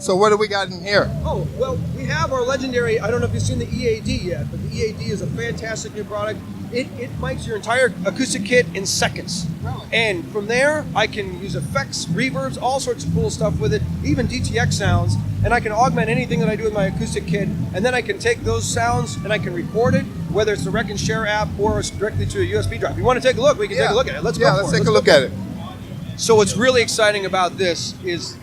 So what do we got in here? Oh, well, we have our legendary, I don't know if you've seen the EAD yet, but the EAD is a fantastic new product. It mics your entire acoustic kit in seconds. Really? And from there, I can use effects, reverbs, all sorts of cool stuff with it, even DTX sounds, and I can augment anything that I do with my acoustic kit, and then I can take those sounds and I can record it, whether it's the Rec and Share app or it's directly to a USB drive. If you want to take a look, we can take a look at it. Let's take a look at it. So what's really exciting about this is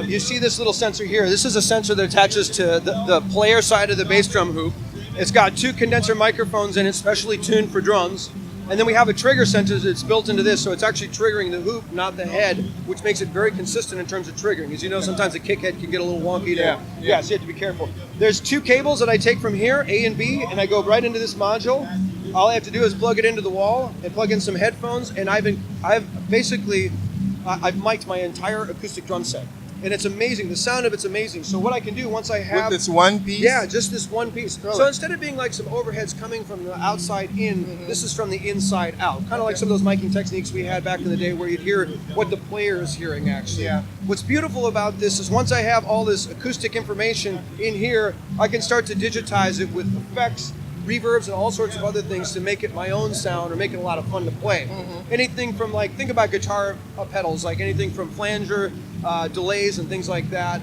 you see this little sensor here. This is a sensor that attaches to the player side of the bass drum hoop. It's got 2 condenser microphones in it, specially tuned for drums. And then we have a trigger sensor that's built into this, so it's actually triggering the hoop, not the head, which makes it very consistent in terms of triggering. As you know, sometimes the kick head can get a little wonky there. Yeah, so you have to be careful. There's 2 cables that I take from here, A and B, and I go right into this module. All I have to do is plug it into the wall and plug in some headphones, and I've mic'd my entire acoustic drum set. And it's amazing. The sound of it's amazing. So what I can do once I have... With this one piece? Yeah, just this one piece. Really? So instead of being like some overheads coming from the outside in, this is from the inside out. Kind of like some of those miking techniques we had back in the day where you'd hear what the player is hearing, actually. Yeah. What's beautiful about this is once I have all this acoustic information in here, I can start to digitize it with effects, reverbs, and all sorts of other things to make it my own sound or make it a lot of fun to play. Anything from, like, think about guitar pedals, like anything from flanger, delays, and things like that.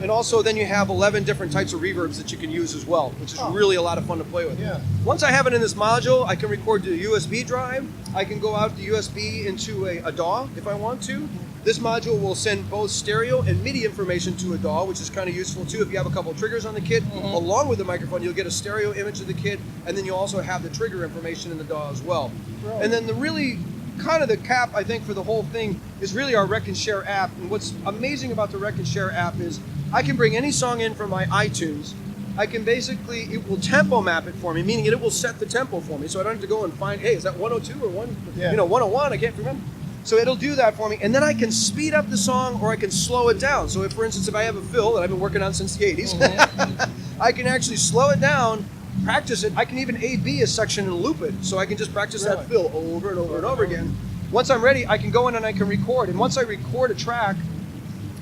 And also then you have 11 different types of reverbs that you can use as well, which is really a lot of fun to play with. Yeah. Once I have it in this module, I can record to a USB drive. I can go out the USB into a DAW if I want to. This module will send both stereo and MIDI information to a DAW, which is kind of useful too if you have a couple of triggers on the kit. Along with the microphone, you'll get a stereo image of the kit, and then you'll also have the trigger information in the DAW as well. Right. And then the really kind of the cap, I think, for the whole thing is really our Rec and Share app. And what's amazing about the Rec and Share app is I can bring any song in from my iTunes. I can basically, it will tempo map it for me, meaning it will set the tempo for me. So I don't have to go and find, hey, is that 102 or 101? I can't remember. So it'll do that for me, and then I can speed up the song or I can slow it down. So if, for instance, if I have a fill that I've been working on since the 80s, I can actually slow it down, practice it. I can even A-B a section and loop it, so I can just practice that fill over and over and over again. Once I'm ready, I can go in and I can record. And once I record a track,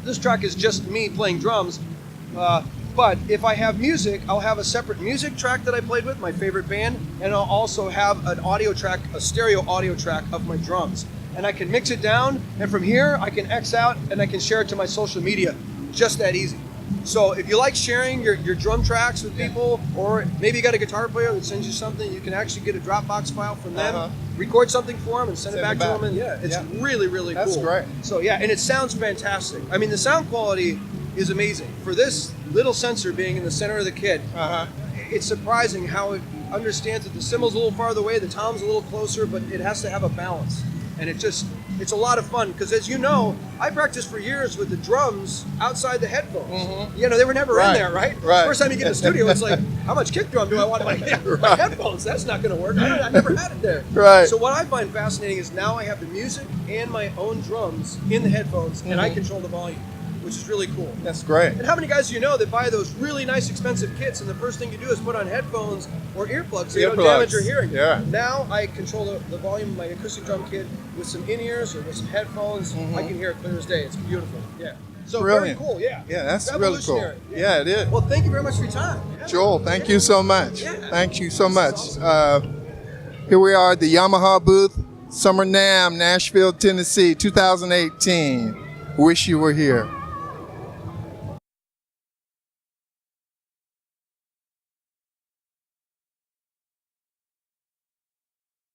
this track is just me playing drums, but if I have music, I'll have a separate music track that I played with, my favorite band, and I'll also have an audio track, a stereo audio track of my drums. And I can mix it down, and from here I can X out and I can share it to my social media. Just that easy. So if you like sharing your drum tracks with people, or maybe you got a guitar player that sends you something, you can actually get a Dropbox file from them, record something for them and send it back to them, and it's really, really cool. That's great. So and it sounds fantastic. I mean, the sound quality is amazing. For this little sensor being in the center of the kit, it's surprising how it understands that the cymbal's a little farther away, the tom's a little closer, but it has to have a balance. And it's a lot of fun because, as you know, I practiced for years with the drums outside the headphones. You know, they were never in there, right? First time you get in the studio, it's like, how much kick drum do I want in my headphones? That's not going to work. I never had it there. So what I find fascinating is now I have the music and my own drums in the headphones, and I control the volume, which is really cool. That's great. And how many guys do you know that buy those really nice expensive kits and the first thing you do is put on headphones or earplugs so you don't damage your hearing? Now I control the volume of my acoustic drum kit with some in-ears or with some headphones. I can hear it clear as day. It's beautiful. So brilliant. Very cool, Yeah, that's really cool. Yeah, it is. Well, thank you very much for your time. Joel, thank you so much. Thank you so much. Here we are at the Yamaha booth, Summer NAMM, Nashville, Tennessee, 2018. Wish you were here.